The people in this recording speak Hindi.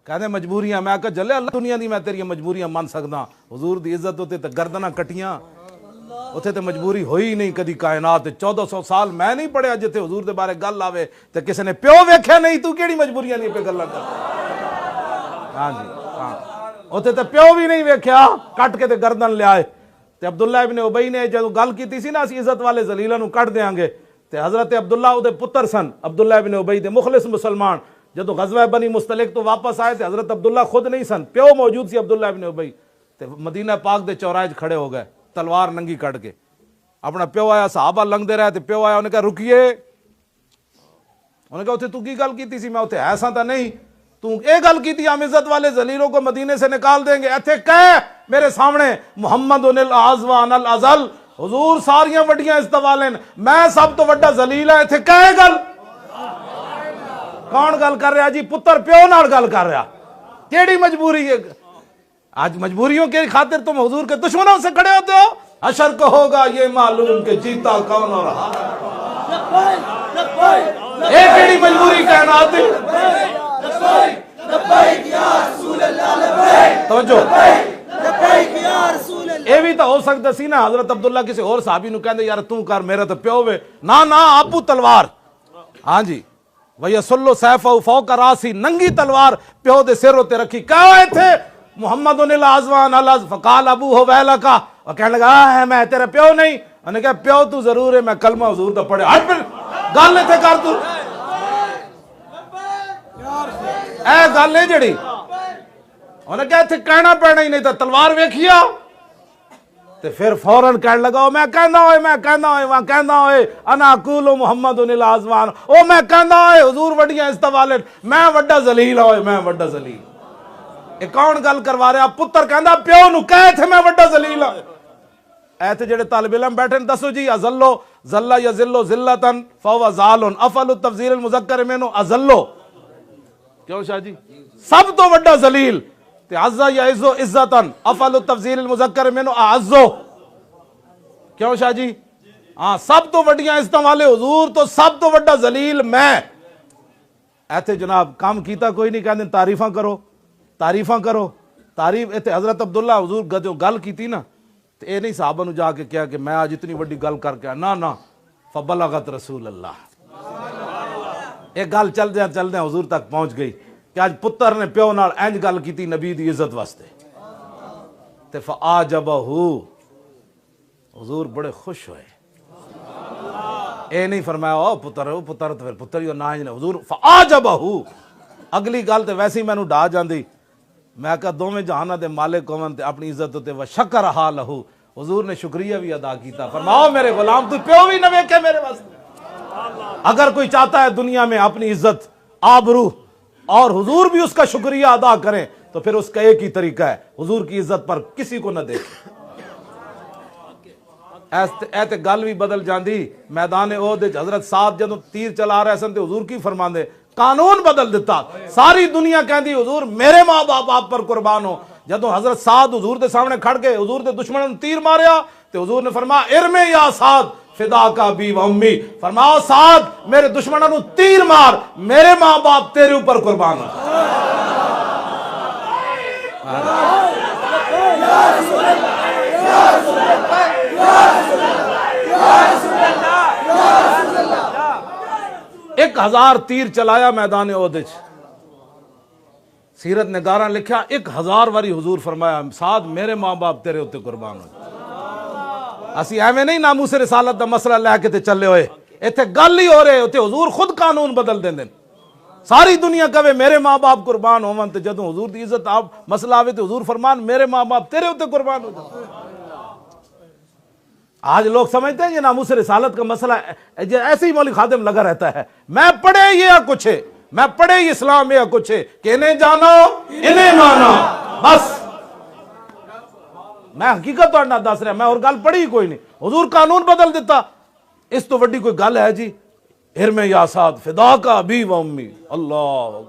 कहते मजबूरियां, मैं आखा जले अल्लाह दुनिया दी मैं तेरियां मजबूरियां मन सकदा, हुजूर दी इज्जत उत्ते ते गर्दना कटियां, उत्थे ते मजबूरी होई नहीं कदी कायनात। 1400 साल मैं नहीं पढ़िया जिथे हुजूर दे बारे गल आवे ते किसी ने प्यो वेख्या नहीं, तू केड़ी मजबूरियां नहीं पे गल्लां कर। हाँ जी हाँ, उत्थे ते प्यो भी नहीं वेख्या, कट के ते गर्दन लियाए। ते अब्दुल्ला इब्न उबई ने जो गल की सी ना, असीं इज्जत वाले जलीलां नूं कट देंगे, ते हजरत अब्दुल्ला उहदे पुत्र सन, अब्दुल्ला इब्न उबई दे मुखलिस मुसलमान, जदों गज़वा बनी मुस्तलिक तो वापस आए थे, हजरत अब्दुल्ला खुद नहीं सन, प्यो मौजूद सी अब्दुल्ला इब्न उबई, ते मदीना पाक दे चौराहे खड़े हो गए तलवार नंगी कट के। अपना प्यो आया, सहाबा लंघदे रहे, ते प्यो आया, उन्हें कहा रुकिए, उन्हें कहा उत्थे तू की गल की सी? मैं उत्थे ऐसा तो नहीं, तू ये गल की थी हम इज्जत वाले जलीलों को मदीने से निकाल देंगे, इत्थे कह मेरे सामने मुहम्मद अनल अजल, हुजूर सारियां वड्डियां इज्जत वाले, मैं सब तो वड्डा जलील है, इत्थे कह गल। कौन गल कर रहा जी? पुत्र प्यो नाल गल कर रहा। केड़ी मजबूरी है? आज मजबूरियों के खातिर तुम हुजूर के दुश्मनों से खड़े होते हो। अशर को होगा ये मालूम कि जीता कौन और हारा। एक केड़ी मजबूरी कहना आती तो ये भी तो हो सकता सी ना, हजरत अब्दुल्ला किसी और साहबी नु कहंदे यार तू कर, मेरा तो प्यो वे, ना ना आपू तलवार। हाँ जी, वही सुल्लो सैफ फौका रासी, नंगी तलवार प्यो दे सिर उत्ते रखी। कहा थे मुहम्मद आजवान अलज फकाल अबू हो वैला का, और कहने लगा है मैं तेरा प्यो नहीं। उन्हें कहा प्यो तू जरूर है, मैं कलमा हुजूर दा पढ़े। हट फिर गल इत्थे कर तू, ए गल है जड़ी। उन्हें कहा इत्थे कहना पैना ही, नहीं तो तलवार वेखिया। ते फिर फौरन कह लगा मैं कहना होए, मैं कहना होए, वहां कहना होए अना अकूलो मुहम्मद आजवान, ओ मैं कहना होए हुजूर वड्डियां इज्जत वाले, मैं वड्डा जलील होए, मैं वड्डा जलील। ये कौन गल करवा रहा? पुत्र कहंदा प्यो नु कह थे मैं वड्डा जलील हां। ऐथे जेड़े तालिब इल्म बैठे ने दसो जी, अजल्लो जल्ला यजिल्लो जिल्लतन फहुव जालुन अफलु तफजील मुज़क्कर मिनो अजल्लो, क्यों शाह जी? सब तो वड्डा जलील ते अज़्ज़ा यइज़्ज़ु इज्जतन अफलु तफजील मुज़क्कर मिनो अअज़्ज़ो, क्यों शाह जी? हां, सब तो वड्डियां इज्जत वाले हुजूर, तो सब तो वड्डा जलील मैं। ऐथे जनाब काम कीता कोई नहीं, कहंदे तारीफां करो, तारीफां करो, तारीफ। इत्थे हजरत अब्दुल्ला हुजूर जो गल की ना, तो ये नहीं साहबा नूं जाके कहा कि मैं आज इतनी वड्डी गल करके आया, ना ना, फबलगत रसूल अल्लाह। एक गल चलदे हुजूर तक पहुंच गई कि आज पुत्र ने प्यो नाल इंज गल की नबी दी इज्जत वास्ते, ते फआजबहू, हुजूर बड़े खुश होए। ये नहीं फरमाया ओ पुत्र तो फिर पुत्र ही ना, हुजूर फआजबहू। अगली गल तो वैसे ही मैनू डा जाती, मैं कहा दोवें जहाना दे मालिक होवन ते अपनी इज्जत उत्ते व शकर हा लहू, हुजूर ने शुक्रिया भी अदा किया। फरमाओ मेरे गुलाम तू प्यो भी न वेखे मेरे वास्ते। अगर कोई चाहता है दुनिया में अपनी इज्जत आबरू और हुजूर भी उसका शुक्रिया अदा करें, तो फिर उसका एक ही तरीका है, हुजूर की इज्जत पर किसी को न देखे। ऐते गल भी बदल जाती। मैदान ओहद हजरत साहब जदों तीर चला रहे सन, हुजूर की फरमांदे कानून बदल दिता। सारी दुनिया कहती हुजूर मेरे मां बाप आप पर कुर्बान हो। जदों हजरत साद हुजूर के सामने खड़ के हुजूर के दुश्मनों ने तीर मारिया, तो हुजूर ने फरमाया इरमे या साद फिदा का बी व उम्मी, फरमाओ साद मेरे दुश्मनों ने तीर मार, मेरे मां बाप तेरे ऊपर कुर्बान हो। एक 1000 तीर चलाया मैदान ओहद। सीरत ने गारा लिखा 1000 वारी हुजूर फरमाया साद मेरे मां बाप तेरे उत्ते कुर्बान हो। असी एवें नहीं नामूस रिसालत का मसला लैके ते चले होए, इत्थे गल ही हो रहे उत्ते हुजूर खुद कानून बदल देंदे। सारी दुनिया कहे मेरे मां बाप कुर्बान होवन, ते जदों हुजूर दी इज्जत आप मसला आवे तो हुजूर फरमान मेरे मां बाप तेरे उत्ते कुर्बान हो जाए। आज लोग समझते हैं ये नामूस रिसालत का मसला ऐसे ही मौलवी खादिम लगा रहता है, मैं पढ़े ये कुछ है, मैं पढ़े इस्लाम ये कुछ है कि इन्हें जानो इन्हें मानो, बस मैं हकीकत ना दस रहा, मैं और गल पढ़ी कोई नहीं। हुजूर कानून बदल दिता, इस तो वड्डी कोई गल है जी? हिरमे या साद फिदा का अबी व उम्मी, अल्लाह